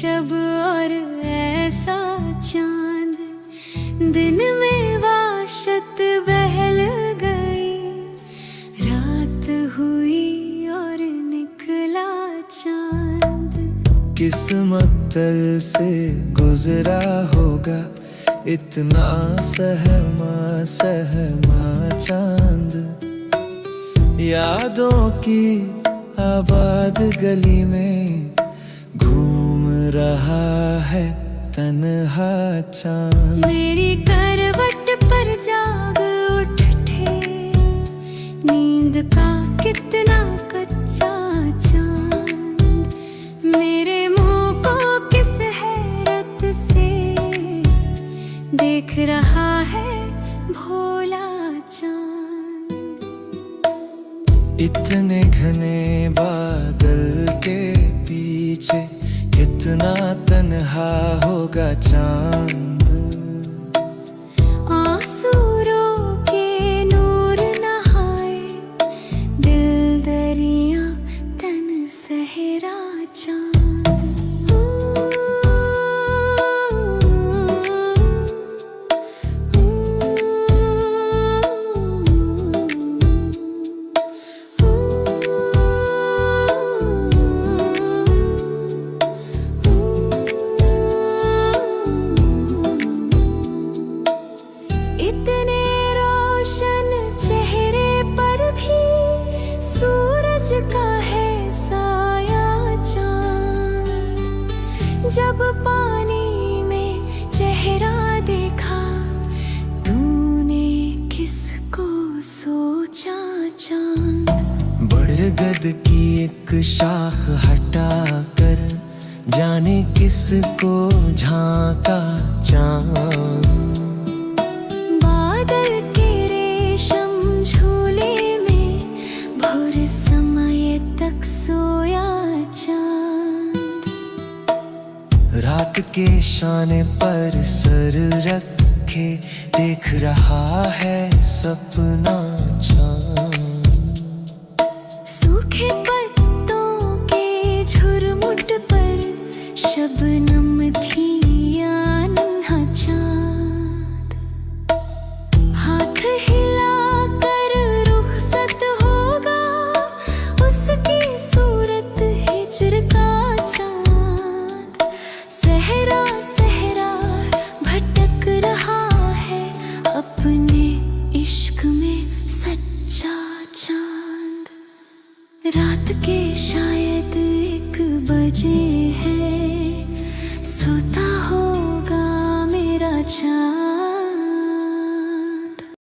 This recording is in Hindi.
शब और ऐसा चांद, दिन में वाशत बहल गई, रात हुई और निकला चांद। किस्मत तल से गुजरा होगा इतना सहमा सहमा चांद, यादों की आबाद गली में घूम रहा है तन्हा चांद। मेरी करवट पर जाग उठे नींद का कितना कच्चा चांद, मेरे मुंह को किस हैरत से देख रहा है भोला चांद। इतने घने बादल के पीछे कितना तन्हा होगा चांद, आंसू रो के नूर नहाए, दिल दरिया तन सहरा चांद। इतने रोशन चेहरे पर भी सूरज का है साया चांद, जब पानी में चेहरा देखा तूने किसको सोचा चांद। बरगद की एक शाख हटा कर जाने किसको झांका चांद, बादल के रेशम झूले में भोर समय तक सोया चांद। रात के शाने पर सर रखे देख रहा है सपना चांद, सूखे पत्तों के झुरमुट पर शबनम थी या नन्हा चांद, हाथ हिलाकर रुखसत होगा उसकी सूरत हिजर का चांद। सहरा सहरा भटक रहा है अपने इश्क में सच्चा चांद, रात के शायद 1 बजे है, सोता होगा मेरा चांद।